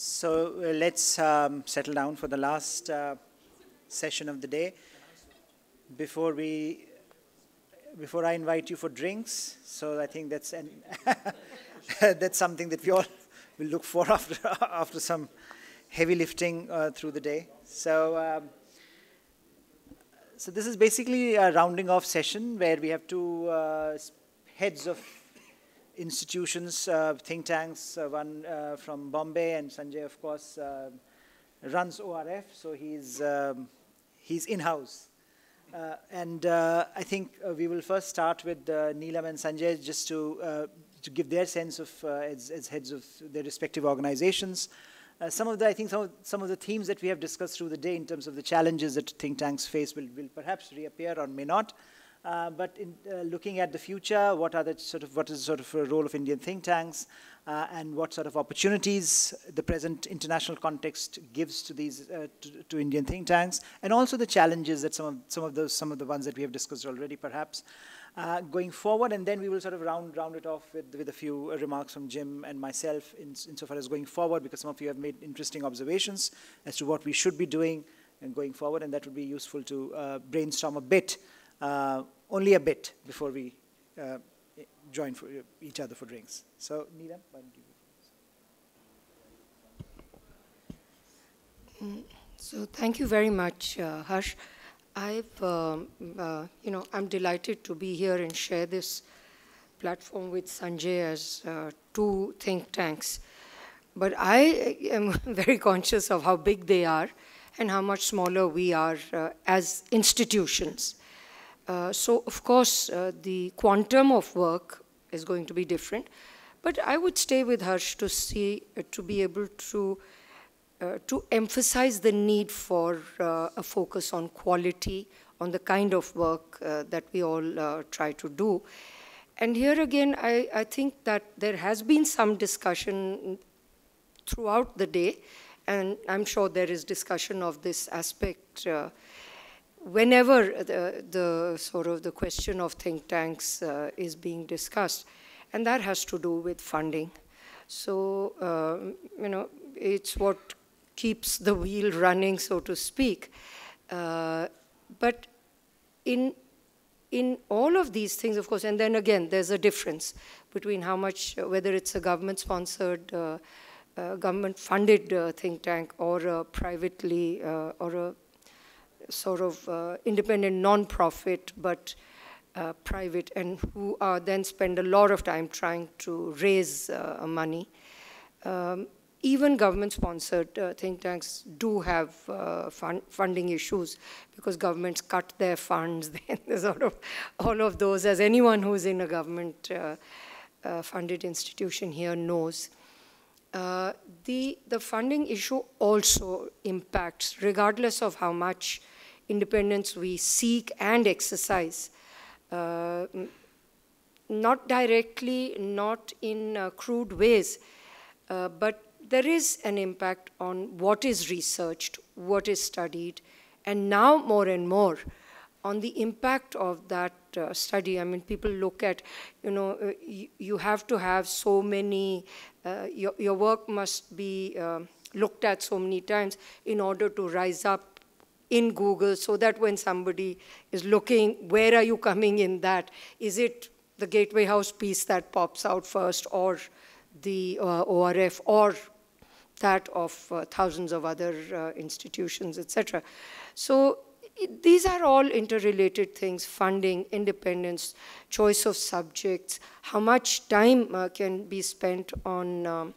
So let's settle down for the last session of the day. Before I invite you for drinks, so I think that's that's something that we all will look for after some heavy lifting through the day. So this is basically a rounding off session where we have two heads of institutions, think tanks, one from Bombay, and Sunjoy, of course, runs ORF, so he's in-house. I think we will first start with Neelam and Sunjoy just to give their sense of, as heads of their respective organizations. Some of the themes that we have discussed through the day in terms of the challenges that think tanks face will perhaps reappear or may not. But in looking at the future, what is the sort of role of Indian think tanks, and what sort of opportunities the present international context gives to these to Indian think tanks, and also the challenges that some of the ones that we have discussed already, perhaps going forward. And then we will sort of round it off with a few remarks from Jim and myself insofar as going forward, because some of you have made interesting observations as to what we should be doing and going forward, and that would be useful to brainstorm a bit. Only a bit before we join for each other for drinks. So, Neelam, why don't you go first? So, thank you very much, Harsh. I'm delighted to be here and share this platform with Sunjoy as two think tanks. But I am very conscious of how big they are and how much smaller we are as institutions. So, of course, the quantum of work is going to be different. But I would stay with Harsh to be able to emphasize the need for a focus on quality, on the kind of work that we all try to do. And here again, I think that there has been some discussion throughout the day, and I'm sure there is discussion of this aspect whenever the question of think tanks is being discussed, and that has to do with funding. So, it's what keeps the wheel running, so to speak. But in all of these things, of course, and then again, there's a difference between how much, whether it's a government-sponsored, government-funded think tank, or a privately, or a sort of independent non-profit, but private, and who then spend a lot of time trying to raise money. Even government-sponsored think tanks do have funding issues because governments cut their funds. There's sort of all of those, as anyone who's in a government-funded institution here knows. The funding issue also impacts, regardless of how much independence we seek and exercise, not directly, not in crude ways, but there is an impact on what is researched, what is studied, and now more and more on the impact of that study. I mean, people look at, you have to have so many, your work must be looked at so many times in order to rise up in Google, so that when somebody is looking, where are you coming in that? Is it the Gateway House piece that pops out first, or the ORF, or that of thousands of other institutions, etc. So these are all interrelated things: funding, independence, choice of subjects, how much time can be spent on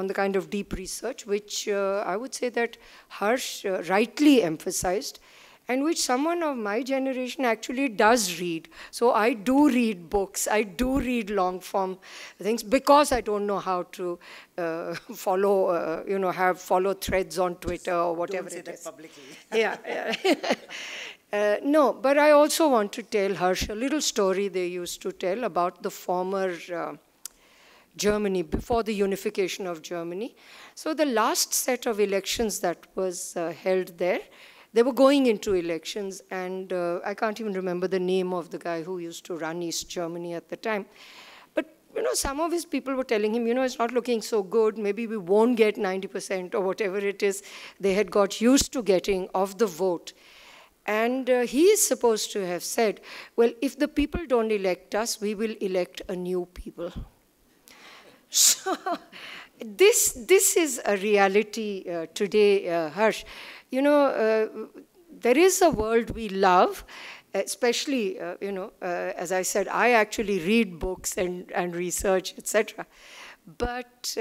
the kind of deep research, which I would say that Harsh rightly emphasized, and which someone of my generation actually does read. So I do read books, I do read long form things, because I don't know how to follow, follow threads on Twitter or whatever it is. Don't say that publicly. Yeah. No, but I also want to tell Harsh a little story they used to tell about the former Germany, before the unification of Germany. So the last set of elections that was held there, they were going into elections, and I can't even remember the name of the guy who used to run East Germany at the time. But some of his people were telling him, it's not looking so good, maybe we won't get 90% or whatever it is they had got used to getting of the vote. And he is supposed to have said, well, if the people don't elect us, we will elect a new people. So this is a reality today, Harsh. There is a world we love, especially, as I said, I actually read books and research, etc. But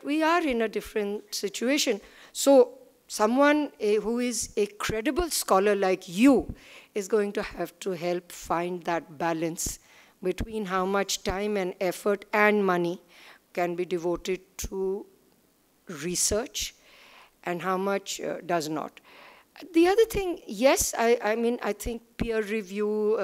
we are in a different situation. So someone who is a credible scholar like you is going to have to help find that balance between how much time and effort and money can be devoted to research and how much does not. The other thing, yes, I think peer review,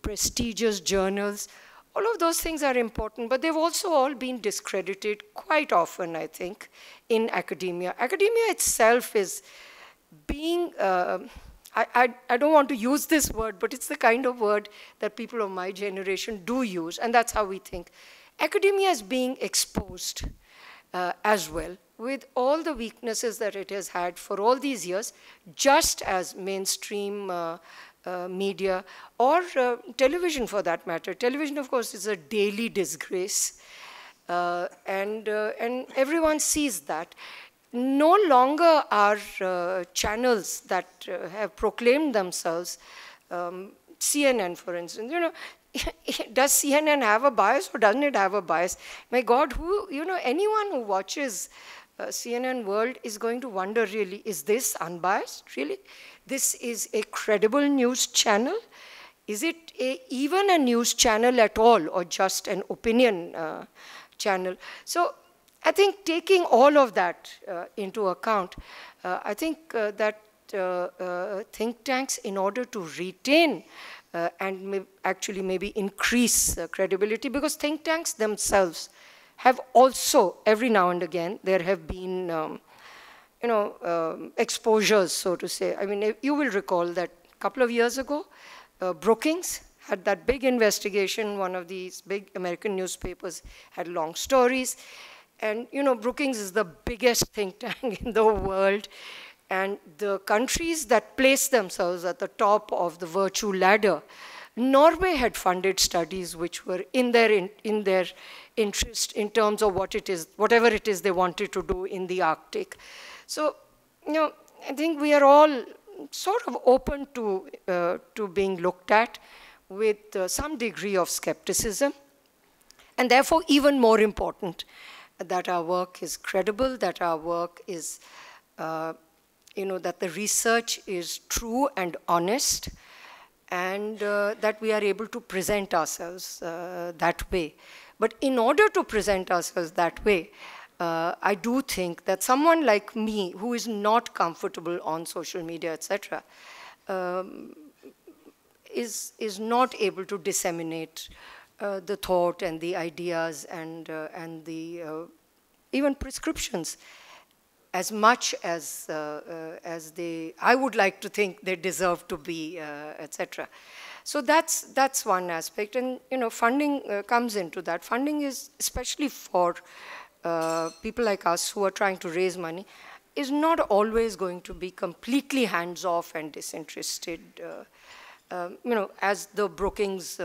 prestigious journals, all of those things are important, but they've also all been discredited quite often, I think, in academia. Academia itself is being, I don't want to use this word, but it's the kind of word that people of my generation do use, and that's how we think. Academia is being exposed as well, with all the weaknesses that it has had for all these years, just as mainstream media or television for that matter. Television, of course, is a daily disgrace, and everyone sees that. No longer are channels that have proclaimed themselves, CNN, for instance, does CNN have a bias or doesn't it have a bias? My God, anyone who watches CNN World is going to wonder, really, is this unbiased, really? This is a credible news channel? Is it even a news channel at all, or just an opinion channel? So I think taking all of that into account, I think that think tanks, in order to retain and actually maybe increase credibility, because think tanks themselves have also, every now and again, there have been exposures, so to say. I mean, you will recall that a couple of years ago, Brookings had that big investigation. One of these big American newspapers had long stories. And, Brookings is the biggest think tank in the world. And the countries that place themselves at the top of the virtue ladder, Norway had funded studies which were in their interest in terms of whatever it is they wanted to do in the Arctic. So, I think we are all sort of open to being looked at with some degree of skepticism, and therefore even more important that our work is credible, that our work is, that the research is true and honest, and that we are able to present ourselves that way. But in order to present ourselves that way, I do think that someone like me, who is not comfortable on social media, etc., is not able to disseminate the thought and the ideas and the even prescriptions as much as I would like to think they deserve to be, etc. So that's one aspect, and funding comes into that. Funding is, especially for people like us who are trying to raise money, is not always going to be completely hands-off and disinterested, as the Brookings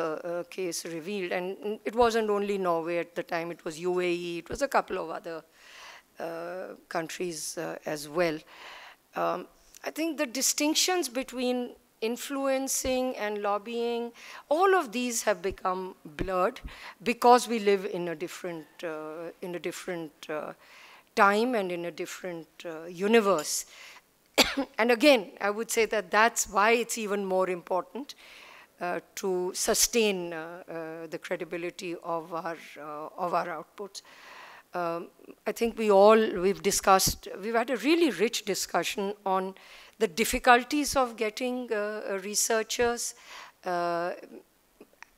case revealed. And it wasn't only Norway at the time, it was UAE, it was a couple of other countries as well. I think the distinctions between influencing and lobbying, all of these have become blurred because we live in a different time and in a different universe. And again, I would say that that's why it's even more important to sustain the credibility of our outputs. I think we've had a really rich discussion on the difficulties of getting researchers,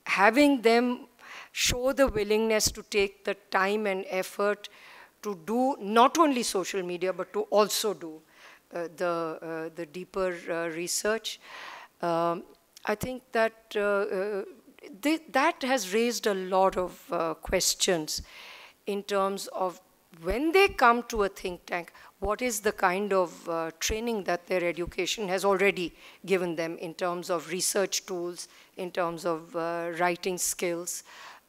having them show the willingness to take the time and effort to do not only social media, but to also do the deeper research. I think that that has raised a lot of questions in terms of when they come to a think tank, what is the kind of training that their education has already given them in terms of research tools, in terms of writing skills,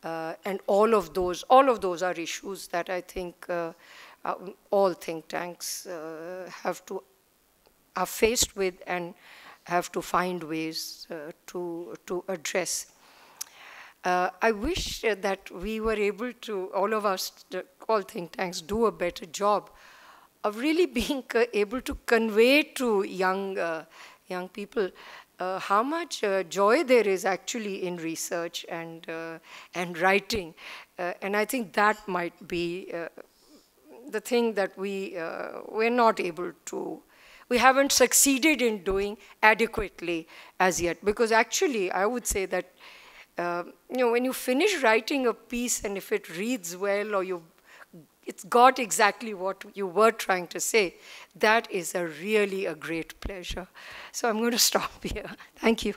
and all of those are issues that I think all think tanks are faced with and have to find ways to address. I wish that we were able to, all of us, all think tanks, do a better job of really being able to convey to young people how much joy there is actually in research and writing. And I think that might be the thing that we're not able to, we haven't succeeded in doing adequately as yet. Because actually, I would say that when you finish writing a piece and if it reads well or it's got exactly what you were trying to say, that is really a great pleasure. So I'm going to stop here. Thank you.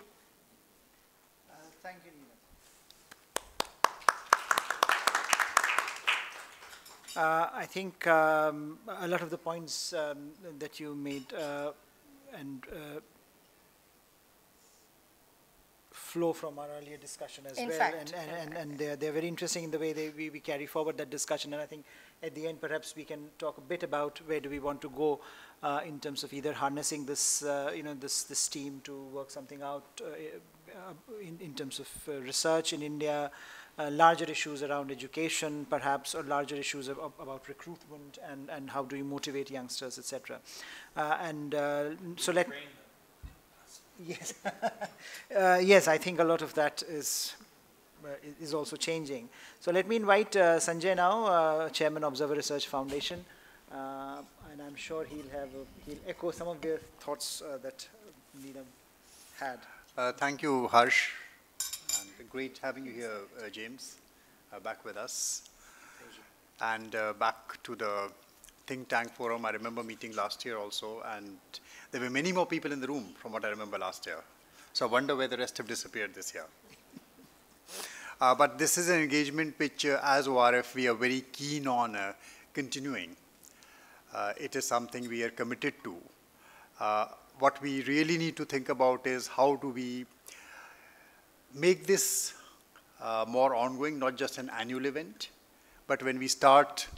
Thank you, Neelam. I think a lot of the points that you made and flow from our earlier discussion as In well, fact, and they're very interesting in the way we carry forward that discussion. And I think at the end, perhaps we can talk a bit about where do we want to go in terms of either harnessing this, this team to work something out in terms of research in India, larger issues around education, perhaps, or larger issues about recruitment and how do you motivate youngsters, etc. So let. Yes, yes, I think a lot of that is also changing. So let me invite Sanjay now, Chairman Observer Research Foundation, and I'm sure he'll echo some of the thoughts that Neelam had. Thank you, Harsh, and great having you here, James, back with us. And back to the think tank forum. I remember meeting last year also, and there were many more people in the room from what I remember last year. So I wonder where the rest have disappeared this year. But this is an engagement which, as ORF, we are very keen on continuing. It is something we are committed to. What we really need to think about is how do we make this more ongoing, not just an annual event, but when we start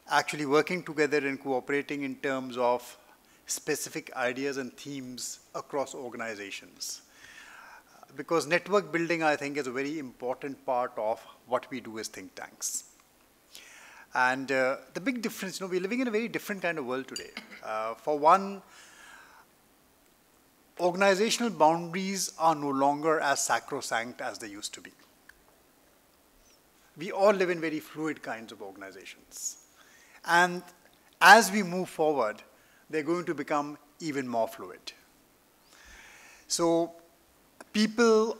actually working together and cooperating in terms of specific ideas and themes across organizations. Because network building, I think, is a very important part of what we do as think tanks. And the big difference, we're living in a very different kind of world today. For one, organizational boundaries are no longer as sacrosanct as they used to be. We all live in very fluid kinds of organizations. And as we move forward, they're going to become even more fluid. So people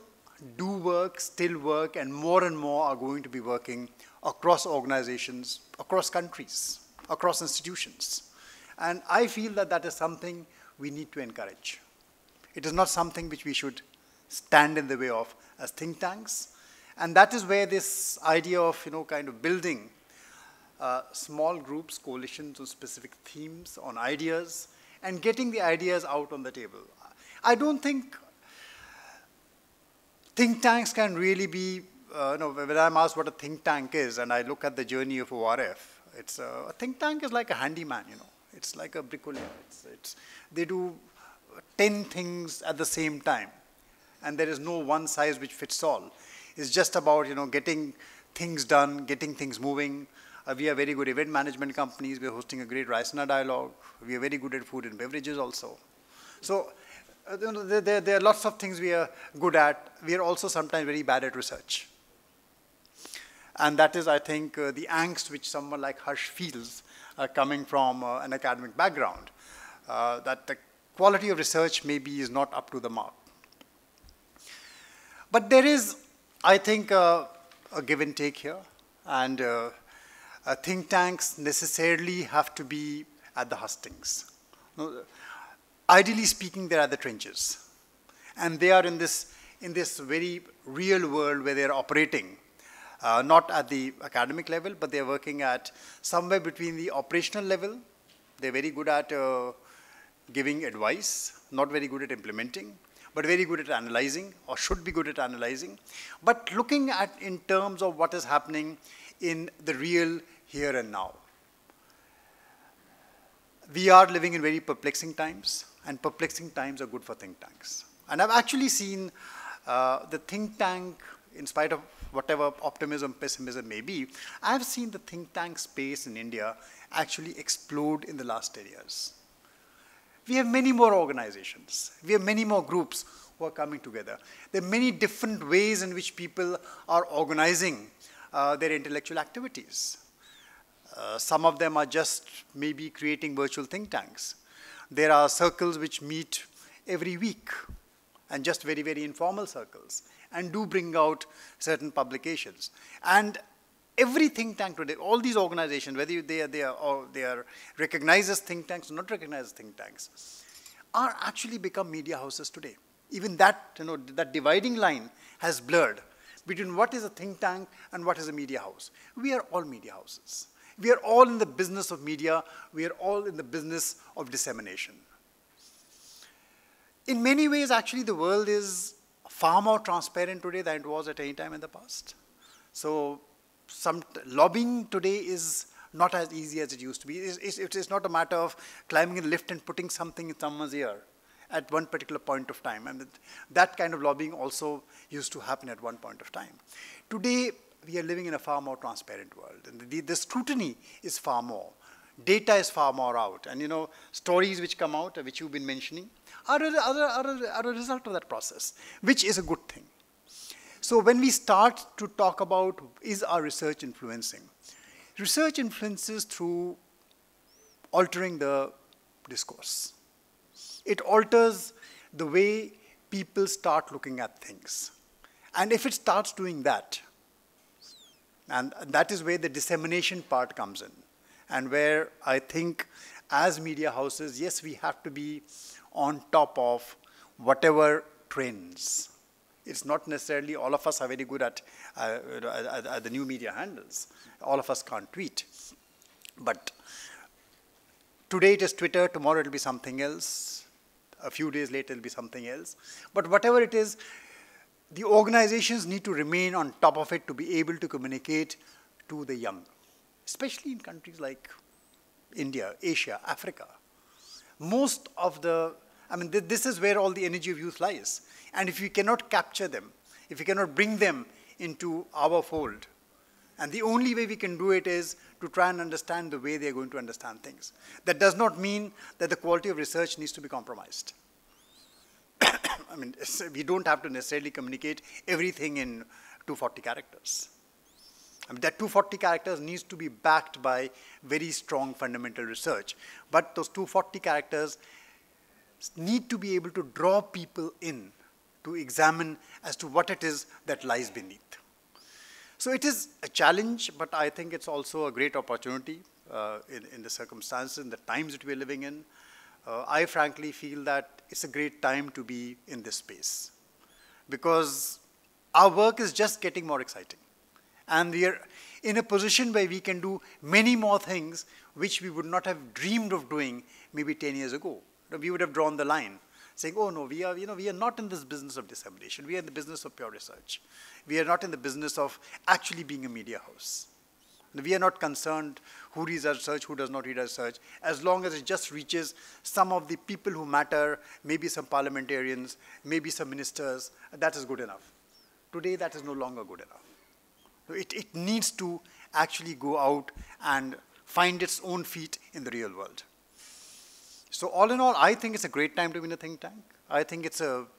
do work, still work, and more are going to be working across organizations, across countries, across institutions. And I feel that that is something we need to encourage. It is not something which we should stand in the way of as think tanks. And that is where this idea of, kind of building small groups, coalitions on specific themes, on ideas, and getting the ideas out on the table. I don't think think tanks can really be, when I'm asked what a think tank is, and I look at the journey of ORF, it's a think tank is like a handyman, It's like a bricklayer. They do 10 things at the same time, and there is no one size which fits all. It's just about, getting things done, getting things moving. We are very good event management companies. We're hosting a great Raisina dialogue. We are very good at food and beverages also. So there are lots of things we are good at. We are also sometimes very bad at research. And that is, I think, the angst which someone like Harsh feels coming from an academic background, that the quality of research maybe is not up to the mark. But there is, I think, a give and take here. And think tanks necessarily have to be at the hustings. Ideally speaking, they're at the trenches. And they are in this very real world where they're operating, not at the academic level, but they're working at somewhere between the operational level. They're very good at giving advice, not very good at implementing, but very good at analyzing, or should be good at analyzing, but looking at in terms of what is happening in the real here and now. We are living in very perplexing times, and perplexing times are good for think tanks. And I've actually seen the think tank, in spite of whatever optimism, pessimism may be, I've seen the think tank space in India actually explode in the last 10 years. We have many more organizations. We have many more groups who are coming together. There are many different ways in which people are organizing their intellectual activities. Some of them are just maybe creating virtual think tanks. There are circles which meet every week, and just very, very informal circles, and do bring out certain publications. And every think tank today, all these organizations, whether they are recognized as think tanks or not recognized as think tanks, are actually become media houses today. Even that, that dividing line has blurred between what is a think tank and what is a media house. We are all media houses. We are all in the business of media. We are all in the business of dissemination. In many ways, actually, the world is far more transparent today than it was at any time in the past. So lobbying today is not as easy as it used to be. It's not a matter of climbing a lift and putting something in someone's ear at one particular point of time. And that kind of lobbying also used to happen at one point of time. Today, we are living in a far more transparent world. And the scrutiny is far more. Data is far more out. And stories which come out, which you've been mentioning, are a result of that process, which is a good thing. So when we start to talk about, is our research influencing? Research influences through altering the discourse. It alters the way people start looking at things. And if it starts doing that, and that is where the dissemination part comes in, and where I think as media houses, yes, we have to be on top of whatever trends. It's not necessarily all of us are very good at the new media handles. All of us can't tweet. But today it is Twitter, tomorrow it will be something else. A few days later it will be something else. But whatever it is, the organizations need to remain on top of it to be able to communicate to the young, especially in countries like India, Asia, Africa. Most of this is where all the energy of youth lies. And if we cannot capture them, if we cannot bring them into our fold, and the only way we can do it is to try and understand the way they're going to understand things. That does not mean that the quality of research needs to be compromised. We don't have to necessarily communicate everything in 240 characters. That 240 characters needs to be backed by very strong fundamental research. But those 240 characters need to be able to draw people in to examine as to what it is that lies beneath. So it is a challenge, but I think it's also a great opportunity in the circumstances, in the times that we're living in. I frankly feel that it's a great time to be in this space because our work is just getting more exciting. And we are in a position where we can do many more things which we would not have dreamed of doing maybe 10 years ago. We would have drawn the line saying, oh no, we are not in this business of dissemination. We are in the business of pure research. We are not in the business of actually being a media house. We are not concerned who reads our research, who does not read our research, as long as it just reaches some of the people who matter, maybe some parliamentarians, maybe some ministers, that is good enough. Today, that is no longer good enough. It needs to actually go out and find its own feet in the real world. So all in all, I think it's a great time to be in a think tank. I think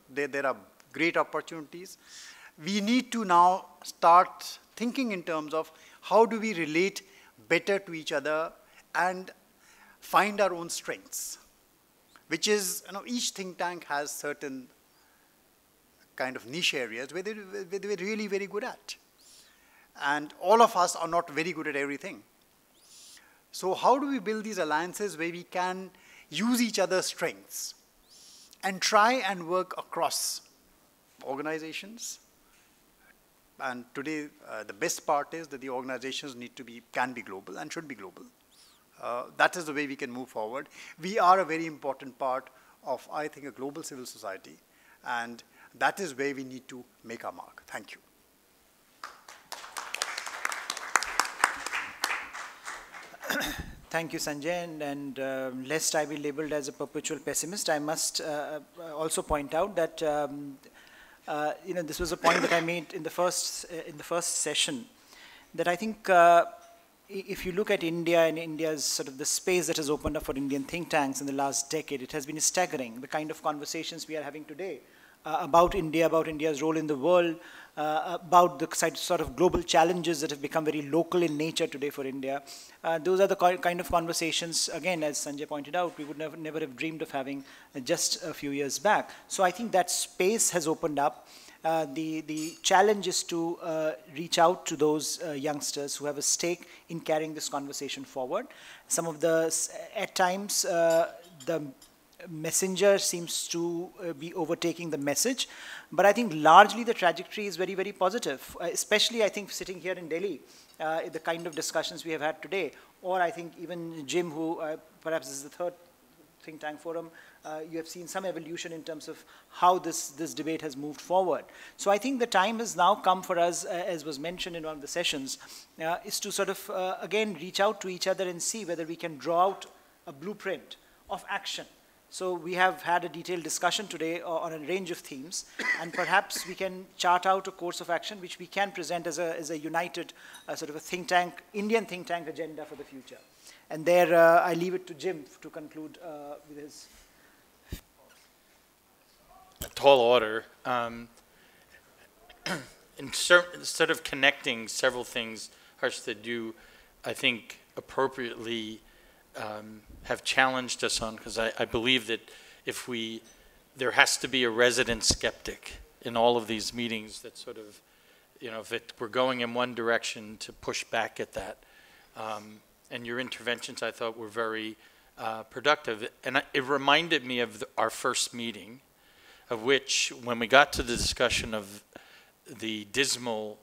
there are great opportunities. We need to now start thinking in terms of how do we relate better to each other and find our own strengths, which is, each think tank has certain kind of niche areas where they're really very good at. And all of us are not very good at everything. So how do we build these alliances where we can use each other's strengths and try and work across organizations, And today, the best part is that the organizations can be global and should be global. That is the way we can move forward. We are a very important part of, I think, a global civil society. And that is where we need to make our mark. Thank you. Thank you, Sanjay. And lest I be labeled as a perpetual pessimist, I must also point out that this was a point that I made in the first session, that I think if you look at India and India's sort of the space that has opened up for Indian think tanks in the last decade, it has been staggering. The kind of conversations we are having today about India, about India's role in the world, about the sort of global challenges that have become very local in nature today for India. Those are the kind of conversations, again, as Sanjay pointed out, we would never have dreamed of having just a few years back. So I think that space has opened up. The challenge is to reach out to those youngsters who have a stake in carrying this conversation forward. Some of at times, the messenger seems to be overtaking the message, but I think largely the trajectory is very, very positive, especially I think sitting here in Delhi, the kind of discussions we have had today, or I think even Jim, who perhaps is the third think tank forum, you have seen some evolution in terms of how this debate has moved forward. So I think the time has now come for us, as was mentioned in one of the sessions, is to sort of, again, reach out to each other and see whether we can draw out a blueprint of action. So we have had a detailed discussion today on a range of themes, and perhaps we can chart out a course of action which we can present as a united sort of a think tank, Indian think tank agenda for the future. And there, I leave it to Jim to conclude with his. A tall order. Instead of connecting several things, Harsh, that you, I think, appropriately have challenged us on, because I believe that there has to be a resident skeptic in all of these meetings that sort of, if we're going in one direction, to push back at that. And your interventions, I thought, were very productive. And it reminded me of our first meeting, of which, when we got to the discussion of the dismal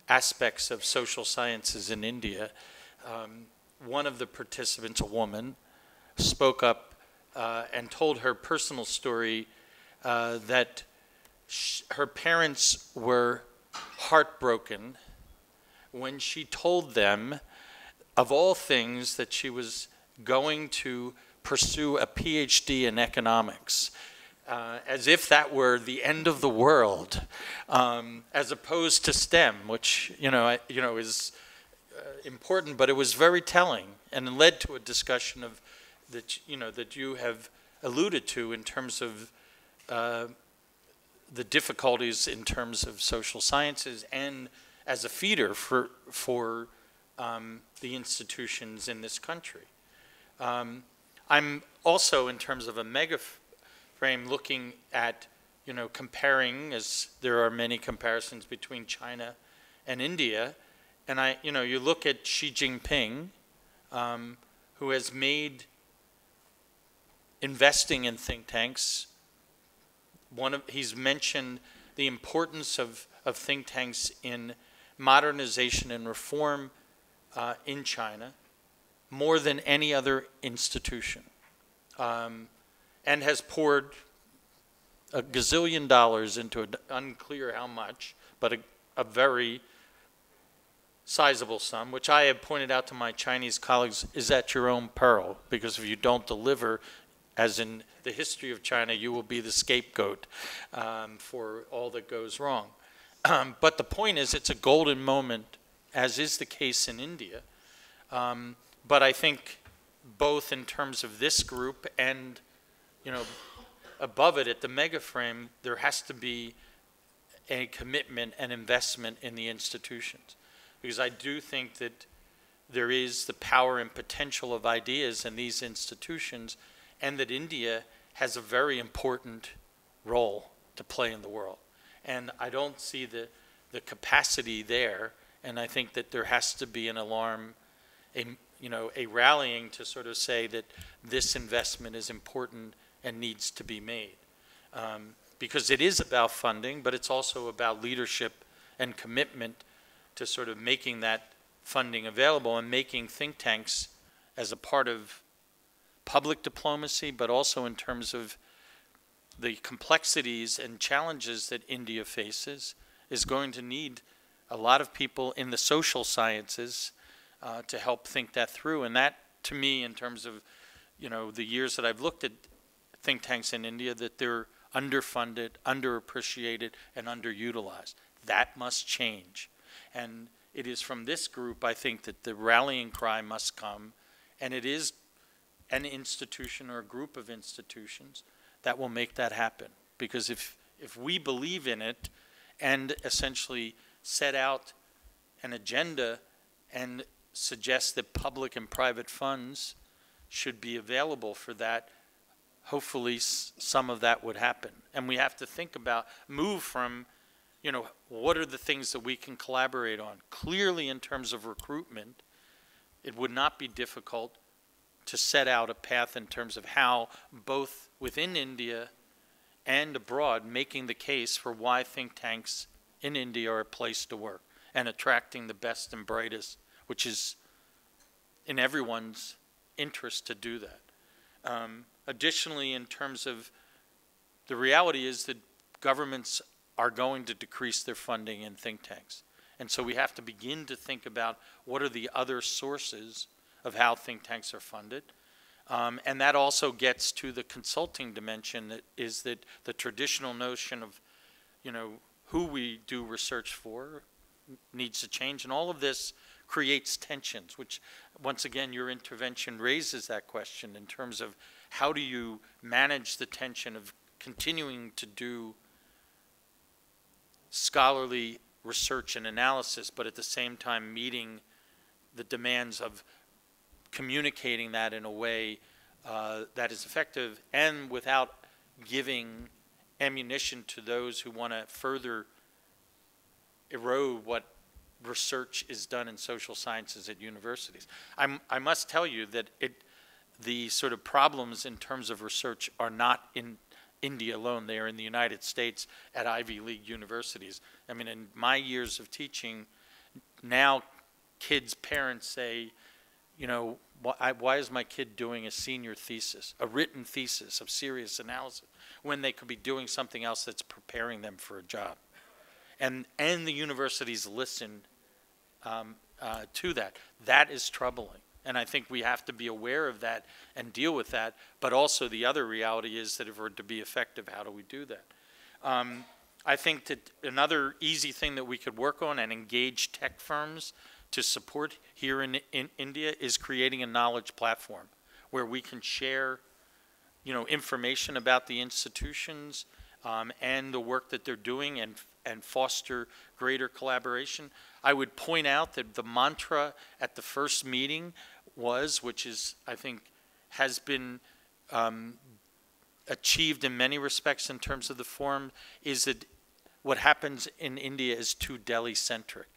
aspects of social sciences in India, one of the participants, a woman, spoke up and told her personal story that her parents were heartbroken when she told them, of all things, that she was going to pursue a PhD in economics, as if that were the end of the world, as opposed to STEM, which is important, but it was very telling and led to a discussion of that you have alluded to in terms of the difficulties in terms of social sciences and as a feeder for the institutions in this country. I'm also, in terms of a mega frame, looking at comparing, as there are many comparisons between China and India. And you look at Xi Jinping, who has made investing in think tanks, he's mentioned the importance of think tanks in modernization and reform in China more than any other institution, and has poured a gazillion dollars into it, unclear how much, but a very sizable sum, which I have pointed out to my Chinese colleagues is at your own peril, because if you don't deliver, as in the history of China, you will be the scapegoat for all that goes wrong. But the point is, it's a golden moment, as is the case in India. But I think both in terms of this group and, above it at the mega frame, there has to be a commitment and investment in the institutions. Because I do think that there is the power and potential of ideas in these institutions, and that India has a very important role to play in the world. And I don't see the capacity there, and I think that there has to be an alarm, a rallying to sort of say that this investment is important and needs to be made. Because it is about funding, but it's also about leadership and commitment to sort of making that funding available and making think tanks as a part of public diplomacy, but also in terms of the complexities and challenges that India faces, is going to need a lot of people in the social sciences to help think that through. And that, to me, in terms of, you know, the years that I've looked at think tanks in India, that they're underfunded, underappreciated, and underutilized. That must change. And it is from this group, I think, that the rallying cry must come, and it is an institution or a group of institutions that will make that happen. Because if we believe in it and essentially set out an agenda and suggest that public and private funds should be available for that, hopefully some of that would happen. And we have to think about, move from, you know, what are the things that we can collaborate on? Clearly, in terms of recruitment, it would not be difficult to set out a path in terms of how, both within India and abroad, making the case for why think tanks in India are a place to work and attracting the best and brightest, which is in everyone's interest to do that. Additionally, in terms of the reality is that governments are going to decrease their funding in think tanks. And so we have to begin to think about what are the other sources of how think tanks are funded. And that also gets to the consulting dimension, that is that the traditional notion of, you know, who we do research for needs to change. And all of this creates tensions, which, once again, your intervention raises that question in terms of how do you manage the tension of continuing to do scholarly research and analysis, but at the same time meeting the demands of communicating that in a way that is effective and without giving ammunition to those who want to further erode what research is done in social sciences at universities. I must tell you that the sort of problems in terms of research are not in India alone. They are in the United States at Ivy League universities. I mean, in my years of teaching, now kids' parents say, you know, why is my kid doing a senior thesis, a written thesis of serious analysis, when they could be doing something else that's preparing them for a job? And the universities listen to that. That is troubling. And I think we have to be aware of that and deal with that. But also the other reality is that if we're to be effective, how do we do that? I think that another easy thing that we could work on and engage tech firms to support here in India is creating a knowledge platform where we can share, you know, information about the institutions and the work that they're doing and foster greater collaboration. I would point out that the mantra at the first meeting was, which is, I think, has been achieved in many respects in terms of the forum, is that what happens in India is too Delhi-centric.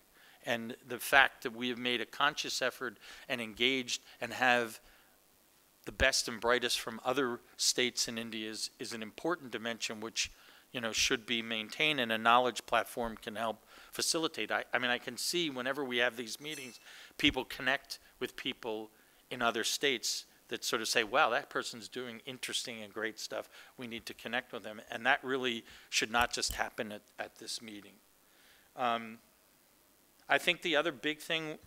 And the fact that we have made a conscious effort and engaged and have the best and brightest from other states in India is an important dimension which, you know, should be maintained, and a knowledge platform can help facilitate. I mean, I can see whenever we have these meetings, people connect with people in other states that sort of say, wow, that person's doing interesting and great stuff. We need to connect with them. And that really should not just happen at this meeting. I think the other big thing,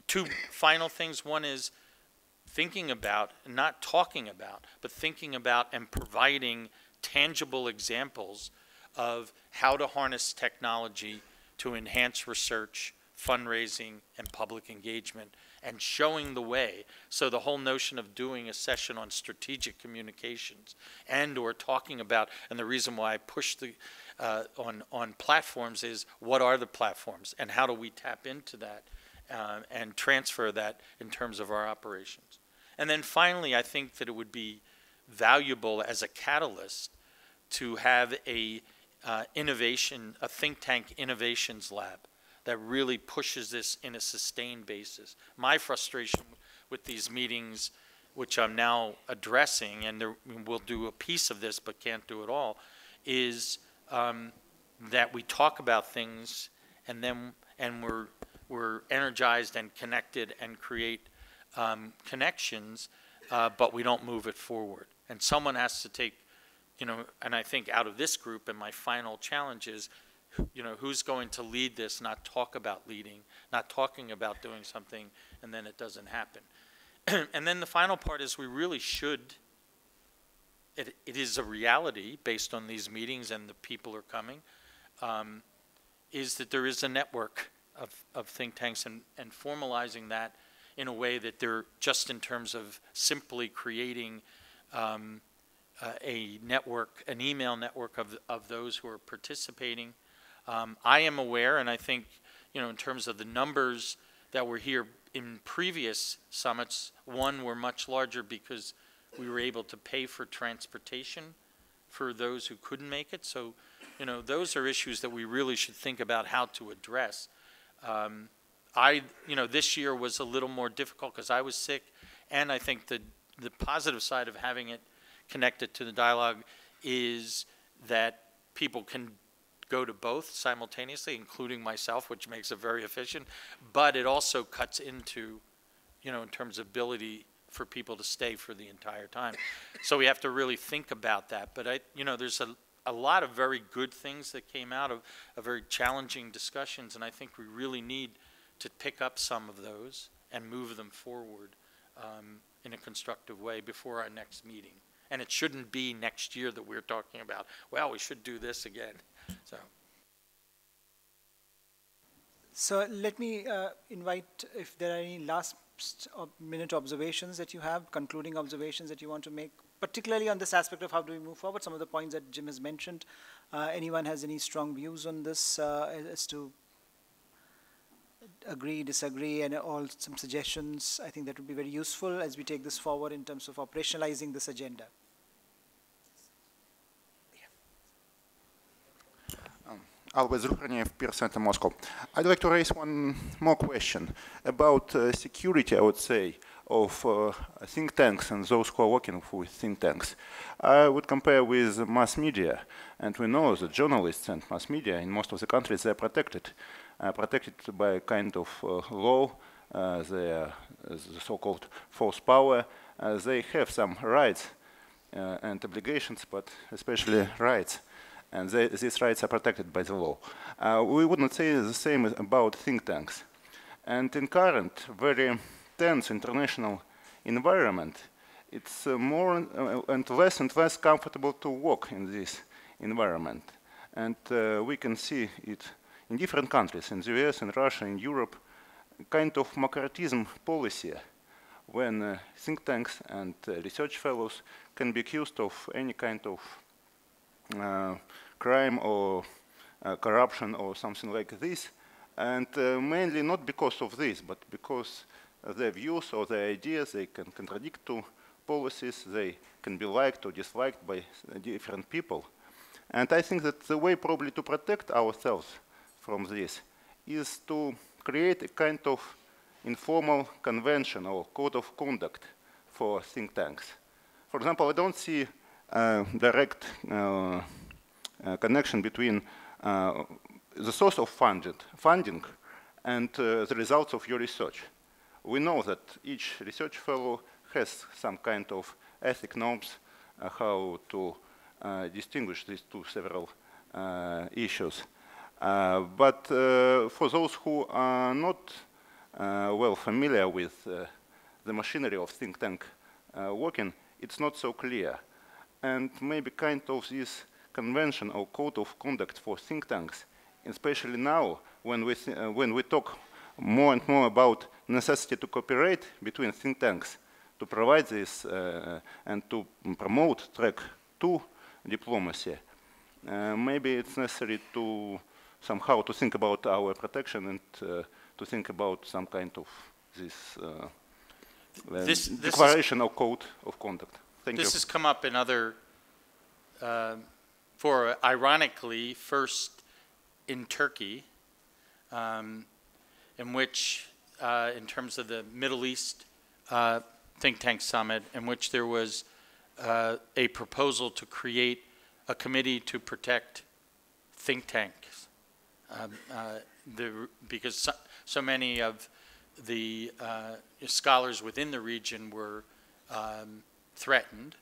two final things. One is thinking about, not talking about, but thinking about and providing tangible examples of how to harness technology to enhance research, fundraising, and public engagement, and showing the way. So the whole notion of doing a session on strategic communications and or talking about, and the reason why I push the on platforms is, what are the platforms and how do we tap into that and transfer that in terms of our operations. And then finally, I think that it would be valuable as a catalyst to have a think tank innovations lab that really pushes this in a sustained basis. My frustration with these meetings, which I'm now addressing, and we'll do a piece of this but can't do it all, is that we talk about things and we're energized and connected and create connections, but we don't move it forward. And someone has to take, and I think out of this group, and my final challenge is, who's going to lead this, not talk about leading, not talking about doing something, and then it doesn't happen. And then the final part is we really should, it is a reality based on these meetings and the people are coming, is that there is a network of think tanks, and formalizing that in a way that they're just in terms of simply creating a network, an email network of those who are participating. I am aware, and I think, in terms of the numbers that were here in previous summits, one were much larger because we were able to pay for transportation for those who couldn't make it. So, those are issues that we really should think about how to address. This year was a little more difficult because I was sick, and I think the positive side of having it connected to the dialogue is that people can go to both simultaneously, including myself, which makes it very efficient, but it also cuts into, in terms of ability for people to stay for the entire time. So we have to really think about that. But there's a lot of very good things that came out of very challenging discussions, and I think we really need to pick up some of those and move them forward in a constructive way before our next meeting. And it shouldn't be next year that we're talking about, well, we should do this again. So let me invite if there are any last minute observations that you have, concluding observations that you want to make, particularly on this aspect of how do we move forward, some of the points that Jim has mentioned. Anyone has any strong views on this as to agree, disagree, and all some suggestions? I think that would be very useful as we take this forward in terms of operationalizing this agenda. Always Rukhaniyev, Peer Center, Moscow. I'd like to raise one more question about security, I would say, of think tanks and those who are working with think tanks. I would compare with mass media, and we know that journalists and mass media in most of the countries, they're protected by a kind of law, the so-called force power. They have some rights and obligations, but especially rights. And these rights are protected by the law. We wouldn't say the same about think tanks. And in current, very tense international environment, it's more and less comfortable to work in this environment. And we can see it in different countries, in the US, in Russia, in Europe, kind of McCarthyism policy, when think tanks and research fellows can be accused of any kind of crime or corruption or something like this, and mainly not because of this, but because their views or their ideas, they can contradict to policies, they can be liked or disliked by different people. And I think that the way probably to protect ourselves from this is to create a kind of informal convention or code of conduct for think tanks. For example, I don't see direct connection between the source of funding and the results of your research. We know that each research fellow has some kind of ethic norms how to distinguish these two several issues. But for those who are not well familiar with the machinery of think tank working, it's not so clear. And maybe kind of this convention or code of conduct for think tanks, especially now when we talk more and more about necessity to cooperate between think tanks to provide this and to promote track 2 diplomacy, maybe it's necessary to somehow to think about our protection and to think about some kind of this declaration or code of conduct. Thank you. This has come up in other, ironically, first in Turkey, in which, in terms of the Middle East think tank summit, in which there was a proposal to create a committee to protect think tanks because so many of the scholars within the region were threatened.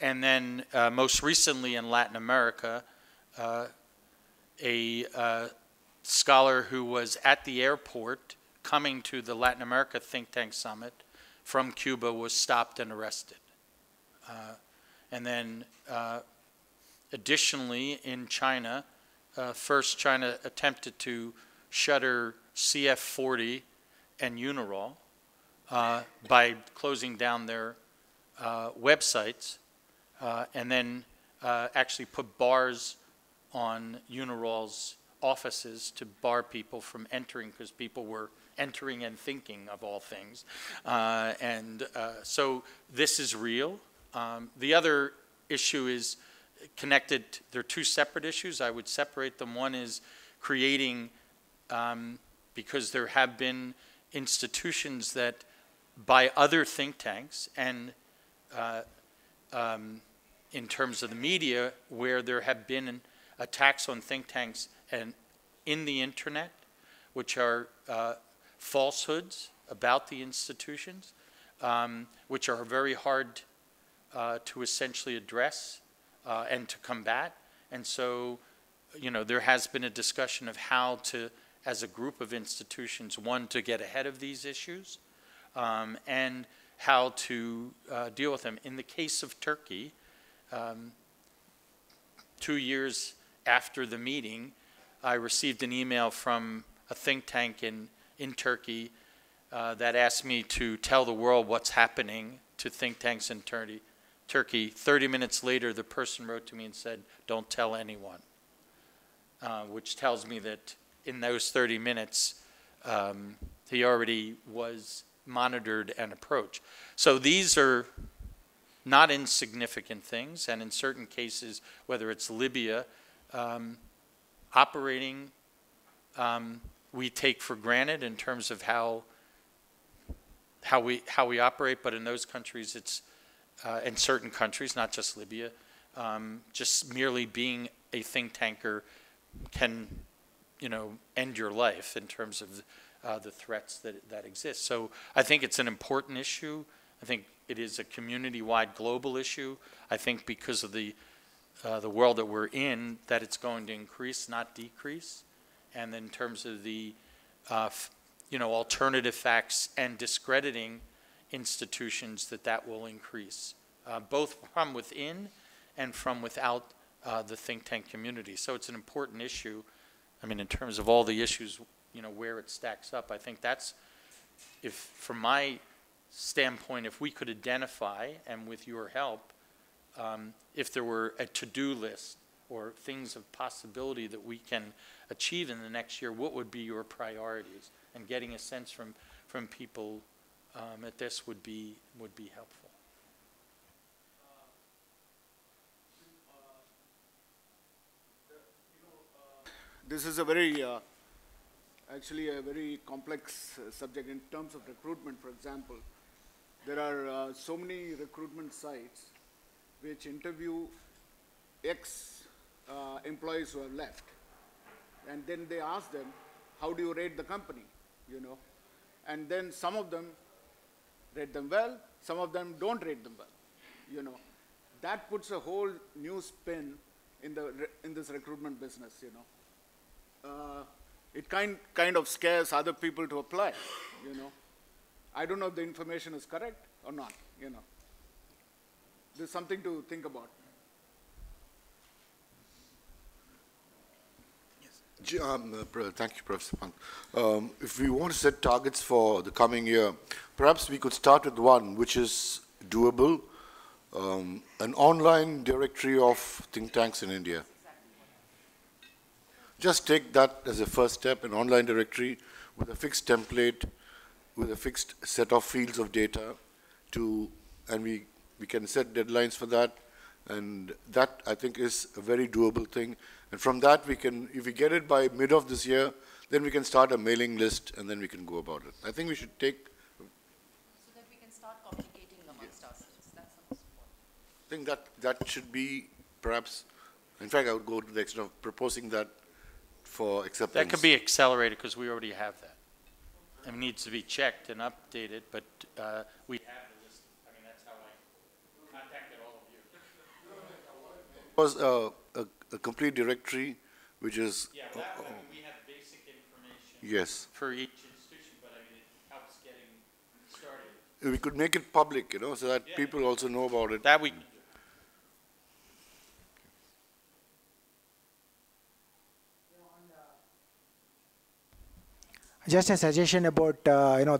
And then most recently in Latin America, a scholar who was at the airport coming to the Latin America think tank summit from Cuba was stopped and arrested. And then additionally in China, first China attempted to shutter CF40 and Unirol by closing down their websites, and then actually put bars on Unirol's offices to bar people from entering, because people were entering and thinking, of all things. So this is real. The other issue is connected. They're two separate issues. I would separate them. One is creating, because there have been institutions that by other think tanks and in terms of the media, where there have been attacks on think tanks and in the internet, which are falsehoods about the institutions, which are very hard to essentially address and to combat. And so, you know, there has been a discussion of how to, as a group of institutions, one, to get ahead of these issues, and how to deal with them. In the case of Turkey, 2 years after the meeting, I received an email from a think tank in Turkey that asked me to tell the world what's happening to think tanks in Turkey. 30 minutes later, the person wrote to me and said, "Don't tell anyone," which tells me that in those 30 minutes, he already was monitored and approached. So these are not insignificant things, and in certain cases, whether it's Libya, operating, we take for granted in terms of how we operate, but in those countries, it's in certain countries, not just Libya, just merely being a think tanker can, you know, end your life in terms of the threats that exist. So I think it's an important issue. I think it is a community-wide global issue. I think because of the world that we're in, that it's going to increase, not decrease. And in terms of the you know, alternative facts and discrediting institutions, that will increase, both from within and from without the think tank community. So it's an important issue. I mean, in terms of all the issues, you know, where it stacks up, I think that's, if from my standpoint, if we could identify, and with your help, if there were a to-do list or things of possibility that we can achieve in the next year, what would be your priorities? And getting a sense from people at this would be helpful. This is a very, actually a very complex subject in terms of recruitment, for example. There are so many recruitment sites which interview ex-employees who have left. And then they ask them, how do you rate the company, you know? And then some of them rate them well, some of them don't rate them well, you know. That puts a whole new spin in this recruitment business, you know. It kind of scares other people to apply, you know. I don't know if the information is correct or not, you know. There's something to think about. Thank you, Professor Pant. If we want to set targets for the coming year, perhaps we could start with one which is doable, an online directory of think tanks in India. Just take that as a first step, an online directory with a fixed template, with a fixed set of fields of data, and we can set deadlines for that, and that, I think, is a very doable thing. And from that, we can, if we get it by mid of this year, then we can start a mailing list, and then we can go about it. I think we should take... So that we can start communicating amongst ourselves. That's the most important. I think that should be, perhaps, in fact, I would go to the extent of proposing that for acceptance. That could be accelerated because we already have that. It needs to be checked and updated, but we have the list. I mean, that's how I contacted all of you. It was a complete directory, which is... Yeah, that one, we have basic information. Yes. For each institution, but I mean, it helps getting started. We could make it public, you know, so that people also know about it. That we can do. Just a suggestion about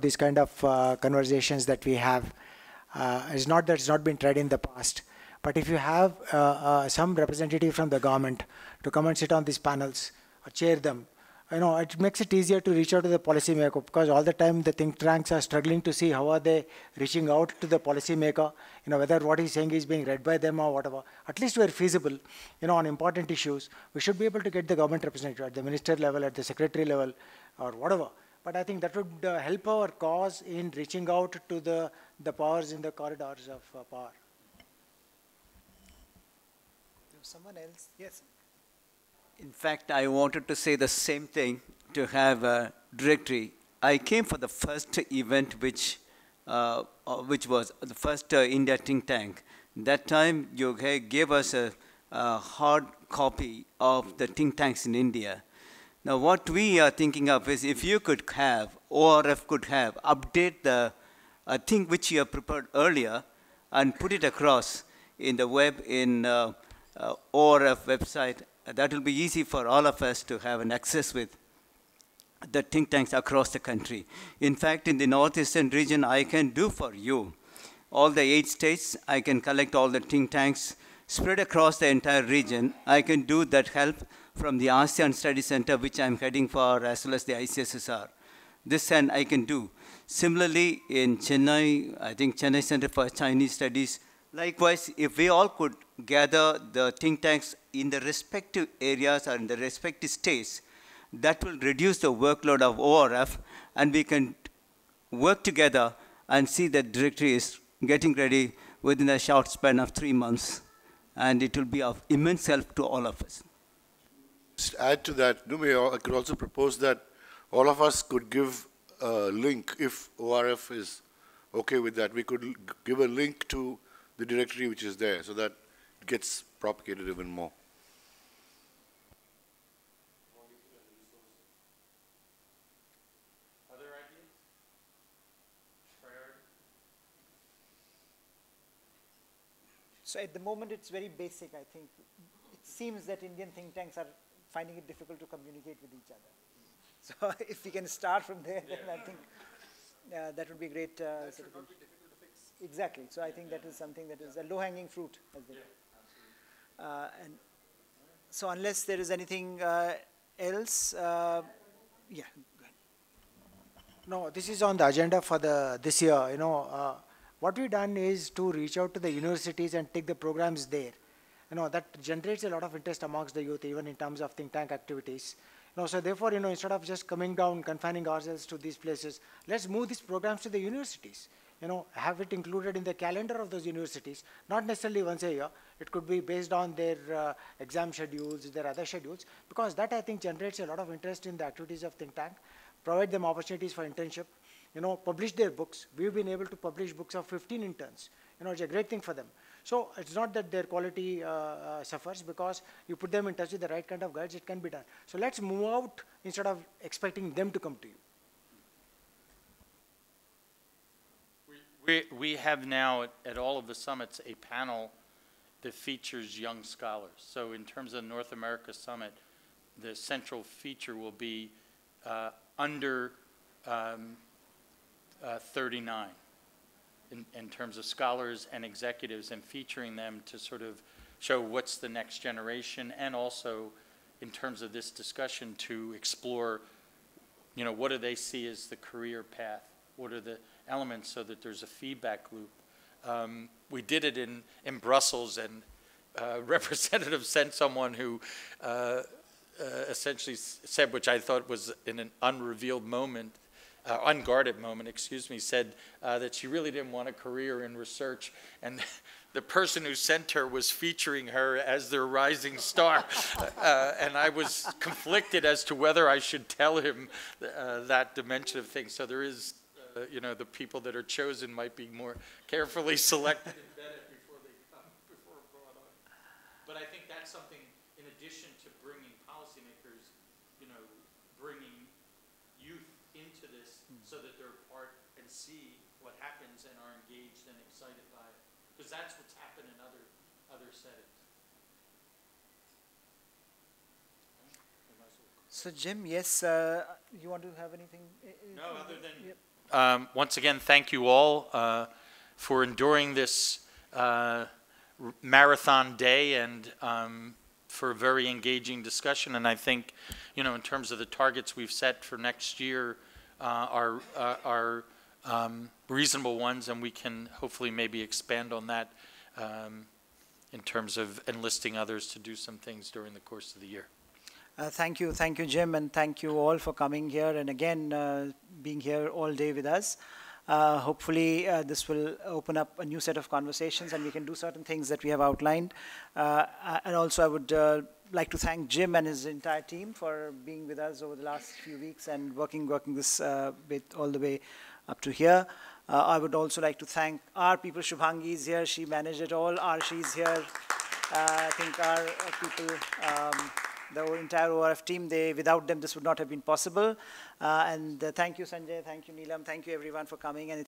these kind of conversations that we have. It's not that it's not been tried in the past, but if you have some representative from the government to come and sit on these panels or chair them, it makes it easier to reach out to the policymaker, because all the time the think tanks are struggling to see how are they reaching out to the policymaker, whether what he's saying is being read by them or whatever. At least we're feasible, on important issues. We should be able to get the government representative at the minister level, at the secretary level, or whatever. But I think that would help our cause in reaching out to the powers in the corridors of power. Someone else? Yes. In fact, I wanted to say the same thing, to have a directory. I came for the first event which was the first India think tank. That time you gave us a hard copy of the think tanks in India. Now what we are thinking of is, if you could have, ORF could have, update the thing which you have prepared earlier and put it across in the web, in ORF website. That will be easy for all of us to have an access with the think tanks across the country. In fact, in the northeastern region, I can do for you all the 8 states. I can collect all the think tanks spread across the entire region. I can do that help from the ASEAN Study Center, which I'm heading for, as well as the ICSSR. This and I can do. Similarly, in Chennai, I think Chennai Center for Chinese Studies. Likewise, if we all could gather the think tanks in the respective areas or in the respective states, that will reduce the workload of ORF, and we can work together and see that directory is getting ready within a short span of 3 months, and it will be of immense help to all of us. Just add to that, I could also propose that all of us could give a link, if ORF is okay with that. We could give a link to the directory which is there, so that it gets propagated even more. Other ideas? Priority? So at the moment, it's very basic, I think. It seems that Indian think tanks are finding it difficult to communicate with each other. So if we can start from there, then I think that would be great. That should not be difficult to fix. Exactly. So I think that is something that is a low-hanging fruit. As they and so unless there is anything else, yeah, go ahead. No, this is on the agenda for this year. What we've done is to reach out to the universities and take the programs there. That generates a lot of interest amongst the youth, even in terms of think tank activities. So therefore, instead of just coming down, confining ourselves to these places, let's move these programs to the universities. Have it included in the calendar of those universities, not necessarily once a year. It could be based on their exam schedules, their other schedules, because that, I think, generates a lot of interest in the activities of think tank, provide them opportunities for internship, publish their books. We've been able to publish books of 15 interns. It's a great thing for them. So it's not that their quality suffers, because you put them in touch with the right kind of guides, it can be done. So let's move out instead of expecting them to come to you. We have now at all of the summits a panel that features young scholars. So in terms of the North America Summit, the central feature will be under 39 in terms of scholars and executives, and featuring them to sort of show what's the next generation, and also in terms of this discussion to explore, what do they see as the career path? What are the elements, so that there's a feedback loop? We did it in Brussels, and representative sent someone who essentially said, which I thought was in an unrevealed moment, unguarded moment, excuse me, said that she really didn't want a career in research, and the person who sent her was featuring her as their rising star. And I was conflicted as to whether I should tell him that dimension of things. So there is, you know, the people that are chosen might be more carefully selected and vetted before they come, before brought on. But I think that's something, in addition to bringing policymakers, you know, bringing youth into this so that they're part and see what happens and are engaged and excited by it. Because that's what's happened in other settings. So Jim, yes, you want to have anything? No, other than, once again, thank you all for enduring this marathon day and for a very engaging discussion. And I think, you know, in terms of the targets we've set for next year are reasonable ones, and we can hopefully maybe expand on that in terms of enlisting others to do some things during the course of the year. Thank you, Jim, and thank you all for coming here and again being here all day with us. Hopefully this will open up a new set of conversations and we can do certain things that we have outlined. And also I would like to thank Jim and his entire team for being with us over the last few weeks and working this bit all the way up to here. I would also like to thank our people. Shubhangi is here, she managed it all. Arshi is here. I think our people, the entire ORF team, without them this would not have been possible. And thank you Sanjay, thank you Neelam, thank you everyone for coming. And